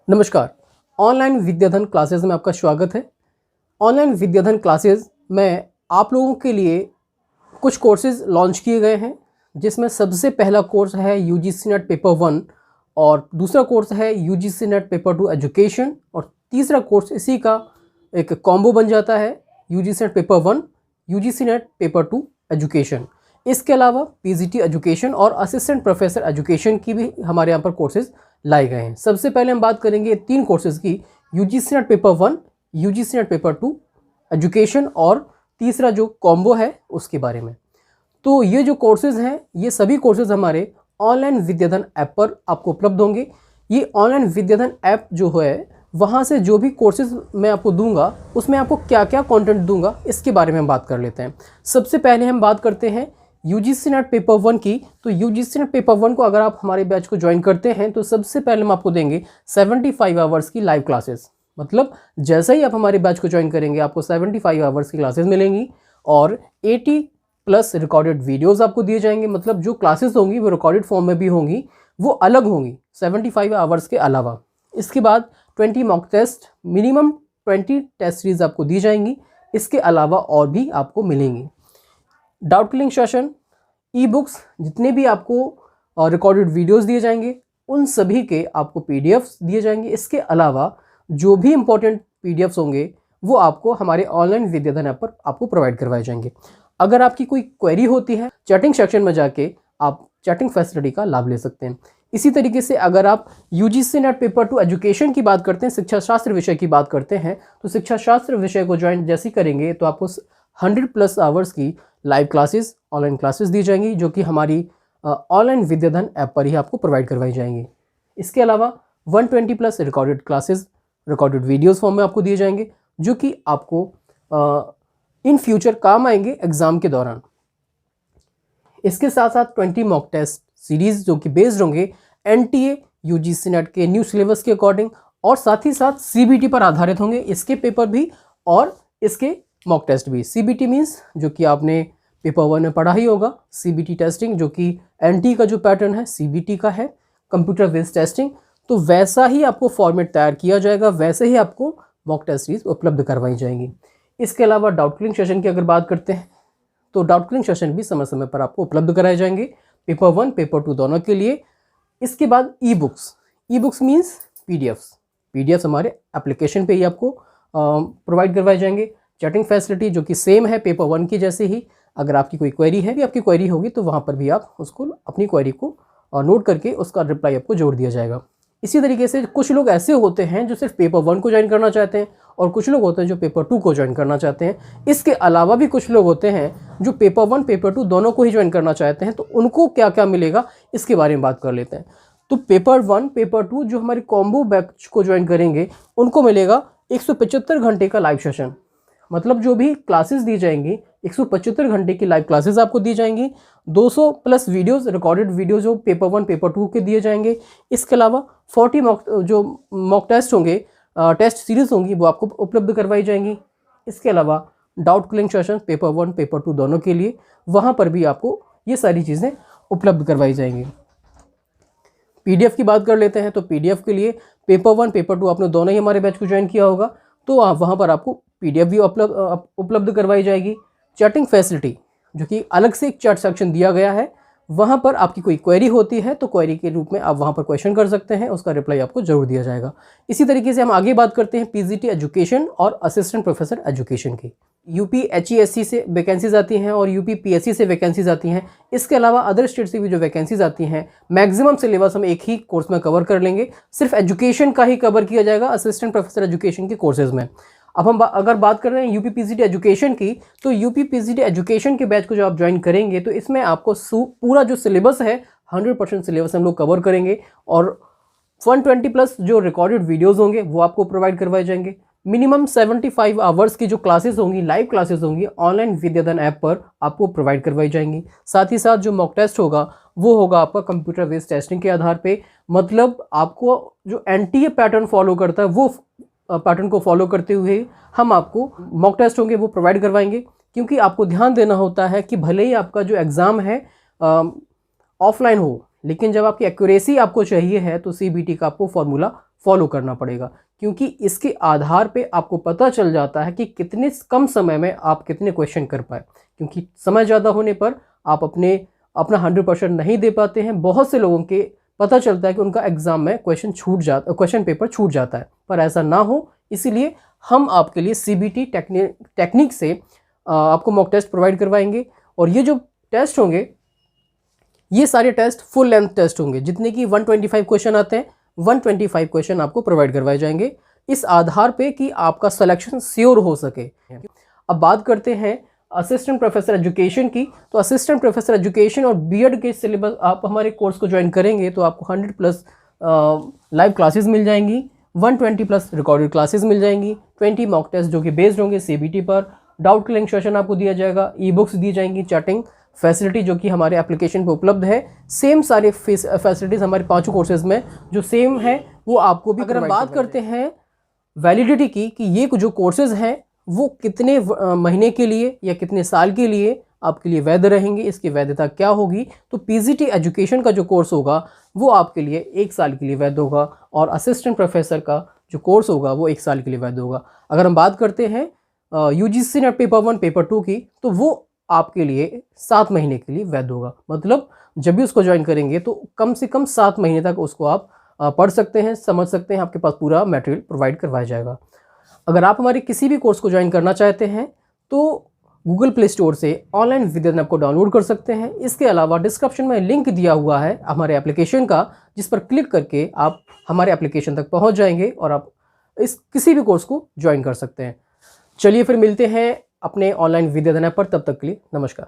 नमस्कार। ऑनलाइन विद्याधन क्लासेस में आपका स्वागत है। ऑनलाइन विद्याधन क्लासेस में आप लोगों के लिए कुछ कोर्सेज लॉन्च किए गए हैं, जिसमें सबसे पहला कोर्स है यूजीसी नेट पेपर 1 और दूसरा कोर्स है यूजीसी नेट पेपर 2 एजुकेशन और तीसरा कोर्स इसी का एक कॉम्बो बन जाता है UGC net paper 1 UGC net paper 2 education. इसके अलावा पीजीटी एजुकेशन और असिस्टेंट प्रोफेसर एजुकेशन की भी हमारे यहाँ पर कोर्सेज लाए गए हैं। सबसे पहले हम बात करेंगे 3 कोर्सेज की, UGC net paper 1, UGC net paper 2 education और तीसरा जो कॉम्बो है उसके बारे में। तो ये जो कोर्सेज हैं, ये सभी कोर्सेज हमारे ऑनलाइन विद्याधन ऐप पर आपको उपलब्ध होंगे। ये ऑनलाइन विद्याधन ऐप जो है, वहाँ से जो भी कोर्सेज मैं आपको दूंगा, उसमें आपको क्या क्या कंटेंट दूंगा, इसके बारे में हम बात कर लेते हैं। सबसे पहले हम बात करते हैं यूजीसी नेट पेपर 1 की। तो यूजीसी नेट पेपर 1 को अगर आप हमारे बैच को ज्वाइन करते हैं तो सबसे पहले हम आपको देंगे 75 आवर्स की लाइव क्लासेस। मतलब जैसे ही आप हमारे बैच को ज्वाइन करेंगे आपको 75 आवर्स की क्लासेस मिलेंगी और 80+ रिकॉर्डेड वीडियोस आपको दिए जाएंगे। मतलब जो क्लासेस होंगी वो रिकॉर्डेड फॉर्म में भी होंगी, वो अलग होंगी 75 आवर्स के अलावा। इसके बाद 20 mock test, minimum 20 test series आपको दी जाएंगी। इसके अलावा और भी आपको मिलेंगी doubt clearing session, e books, जितने भी आपको रिकॉर्डेड वीडियोस दिए जाएंगे उन सभी के आपको पीडीएफ्स दिए जाएंगे। इसके अलावा जो भी इंपॉर्टेंट पीडीएफ्स होंगे वो आपको हमारे ऑनलाइन विद्याधन ऐप पर आपको प्रोवाइड करवाए जाएंगे। अगर आपकी कोई क्वेरी होती है, चैटिंग सेक्शन में जाके आप चैटिंग फैसिलिटी का लाभ ले सकते हैं। इसी तरीके से अगर आप यूजीसी नेट पेपर 2 एजुकेशन की बात करते हैं, शिक्षा शास्त्र विषय की बात करते हैं, तो शिक्षा शास्त्र विषय को ज्वाइन जैसे करेंगे तो आपको 100+ आवर्स की लाइव क्लासेस, ऑनलाइन क्लासेस दी जाएंगी, जो कि हमारी ऑनलाइन विद्याधन ऐप पर ही आपको प्रोवाइड करवाई जाएंगी। इसके अलावा 120+ recorded classes, recorded videos form में आपको दिए जाएंगे, जो कि आपको इन फ्यूचर काम आएंगे एग्जाम के दौरान। इसके साथ साथ 20 मॉक टेस्ट सीरीज जो कि बेस्ड होंगे एनटीए यूजीसी नेट के न्यू सिलेबस के अकॉर्डिंग और साथ ही साथ सीबीटी पर आधारित होंगे। इसके पेपर भी और इसके मॉक टेस्ट भी। सीबीटी मीन्स जो कि आपने पेपर 1 में पढ़ा ही होगा, सीबीटी टेस्टिंग जो कि एनटी का जो पैटर्न है सीबीटी का है, कंप्यूटर बेस्ड टेस्टिंग। तो वैसा ही आपको फॉर्मेट तैयार किया जाएगा, वैसे ही आपको मॉक टेस्ट सीरीज उपलब्ध करवाई जाएंगी। इसके अलावा डाउट क्लियरिंग सेशन की अगर बात करते हैं तो डाउट क्लियरिंग सेशन भी समय समय पर आपको उपलब्ध कराए जाएंगे पेपर 1 पेपर 2 दोनों के लिए। इसके बाद ई बुक्स मीन्स पीडीएफ्स हमारे एप्लीकेशन पे ही आपको प्रोवाइड करवाए जाएंगे। चैटिंग फैसिलिटी जो कि सेम है पेपर 1 की जैसे ही। अगर आपकी कोई क्वेरी है, भी आपकी क्वेरी होगी तो वहाँ पर भी आप उसको अपनी क्वेरी को नोट करके उसका रिप्लाई आपको जोड़ दिया जाएगा। इसी तरीके से कुछ लोग ऐसे होते हैं जो सिर्फ पेपर 1 को ज्वाइन करना चाहते हैं और कुछ लोग होते हैं जो पेपर 2 को ज्वाइन करना चाहते हैं। इसके अलावा भी कुछ लोग होते हैं जो पेपर 1 पेपर 2 दोनों को ही ज्वाइन करना चाहते हैं। तो उनको क्या क्या मिलेगा इसके बारे में बात कर लेते हैं। तो पेपर 1 पेपर 2 जो हमारे कॉम्बो बैच को ज्वाइन करेंगे उनको मिलेगा 175 घंटे का लाइव सेशन। मतलब जो भी क्लासेस दी जाएंगी 175 घंटे की लाइव क्लासेस आपको दी जाएंगी। 200+ वीडियोस, रिकॉर्डेड वीडियोस जो पेपर 1 पेपर 2 के दिए जाएंगे। इसके अलावा 40 मॉक टेस्ट होंगे, टेस्ट सीरीज होंगी, वो आपको उपलब्ध करवाई जाएंगी। इसके अलावा doubt clearing session paper 1 paper 2 दोनों के लिए, वहाँ पर भी आपको ये सारी चीज़ें उपलब्ध करवाई जाएंगी। पीडीएफ की बात कर लेते हैं तो पीडीएफ के लिए पेपर 1 पेपर 2 आपने दोनों ही हमारे बैच को ज्वाइन किया होगा तो वहाँ पर आपको पीडीएफ भी उपलब्ध करवाई जाएगी। चैटिंग फैसिलिटी जो कि अलग से एक चैट सेक्शन दिया गया है, वहाँ पर आपकी कोई क्वेरी होती है तो क्वेरी के रूप में आप वहाँ पर क्वेश्चन कर सकते हैं, उसका रिप्लाई आपको जरूर दिया जाएगा। इसी तरीके से हम आगे बात करते हैं पीजीटी एजुकेशन और असिस्टेंट प्रोफेसर एजुकेशन की। यूपी HESC से वैकेंसीज आती हैं और यूपी PSC से वैकेंसीज आती हैं। इसके अलावा अदर स्टेट से भी जो वैकेंसीज आती हैं, मैक्सिमम सिलेबस हम एक ही कोर्स में कवर कर लेंगे। सिर्फ एजुकेशन का ही कवर किया जाएगा असिस्टेंट प्रोफेसर एजुकेशन के कोर्सेज में। अब हम अगर बात कर रहे हैं यूपी PGT एजुकेशन की, तो यूपी PGT एजुकेशन के बैच को जो आप ज्वाइन करेंगे तो इसमें आपको पूरा जो सिलेबस है 100% सिलेबस हम लोग कवर करेंगे और 120+ जो रिकॉर्डेड वीडियोस होंगे वो आपको प्रोवाइड करवाए जाएंगे। मिनिमम 75 आवर्स की जो क्लासेस होंगी, लाइव क्लासेस होंगी, ऑनलाइन विद्याधन ऐप पर आपको प्रोवाइड करवाई जाएंगी। साथ ही साथ जो मॉक टेस्ट होगा वो होगा आपका कंप्यूटर बेस्ड टेस्टिंग के आधार पे। मतलब आपको जो एनटीए पैटर्न फॉलो करता है वो पैटर्न को फॉलो करते हुए हम आपको मॉक टेस्ट होंगे वो प्रोवाइड करवाएंगे। क्योंकि आपको ध्यान देना होता है कि भले ही आपका जो एग्ज़ाम है ऑफलाइन हो लेकिन जब आपकी एक्यूरेसी आपको चाहिए है तो CBT का आपको फॉर्मूला फॉलो करना पड़ेगा, क्योंकि इसके आधार पे आपको पता चल जाता है कि कितने कम समय में आप कितने क्वेश्चन कर पाए। क्योंकि समय ज़्यादा होने पर आप अपना 100% नहीं दे पाते हैं। बहुत से लोगों के पता चलता है कि उनका एग्ज़ाम में क्वेश्चन पेपर छूट जाता है, पर ऐसा ना हो इसीलिए हम आपके लिए CBT टेक्निक से आपको मॉक टेस्ट प्रोवाइड करवाएंगे। और ये जो टेस्ट होंगे, ये सारे टेस्ट फुल लेंथ टेस्ट होंगे, जितने कि 125 क्वेश्चन आते हैं 125 क्वेश्चन आपको प्रोवाइड करवाए जाएंगे, इस आधार पे कि आपका सिलेक्शन श्योर हो सके। अब बात करते हैं असिस्टेंट प्रोफेसर एजुकेशन की। तो असिस्टेंट प्रोफेसर एजुकेशन और बीएड के सिलेबस, आप हमारे कोर्स को ज्वाइन करेंगे तो आपको 100+ लाइव क्लासेस मिल जाएंगी, 120+ रिकॉर्डेड क्लासेस मिल जाएंगी, 20 मॉक टेस्ट जो कि बेस्ड होंगे CBT पर, डाउट क्लियरिंग सेशन आपको दिया जाएगा, ई-बुक्स दी जाएंगी, चैटिंग फैसिलिटी जो कि हमारे एप्लीकेशन पे उपलब्ध है। सेम सारे फैसिलिटीज़ हमारे 5 कोर्सेज में जो सेम है वो आपको भी। अगर हम बात करते हैं वैलिडिटी की कि ये जो कोर्सेज हैं वो कितने महीने के लिए या कितने साल के लिए आपके लिए वैध रहेंगे, इसकी वैधता क्या होगी, तो PGT एजुकेशन का जो कोर्स होगा वो आपके लिए 1 साल के लिए वैध होगा, और असिस्टेंट प्रोफेसर का जो कोर्स होगा वो 1 साल के लिए वैध होगा। अगर हम बात करते हैं UGC नेट पेपर 1 पेपर 2 की, तो वो आपके लिए 7 महीने के लिए वैध होगा। मतलब जब भी उसको ज्वाइन करेंगे तो कम से कम 7 महीने तक उसको आप पढ़ सकते हैं, समझ सकते हैं, आपके पास पूरा मटेरियल प्रोवाइड करवाया जाएगा। अगर आप हमारे किसी भी कोर्स को ज्वाइन करना चाहते हैं तो गूगल प्ले स्टोर से ऑनलाइन विद्याधन ऐप को डाउनलोड कर सकते हैं। इसके अलावा डिस्क्रिप्शन में लिंक दिया हुआ है हमारे एप्लीकेशन का, जिस पर क्लिक करके आप हमारे एप्लीकेशन तक पहुंच जाएंगे और आप किसी भी कोर्स को ज्वाइन कर सकते हैं। चलिए फिर मिलते हैं अपने ऑनलाइन विद्याधन ऐप पर, तब तक के लिए नमस्कार।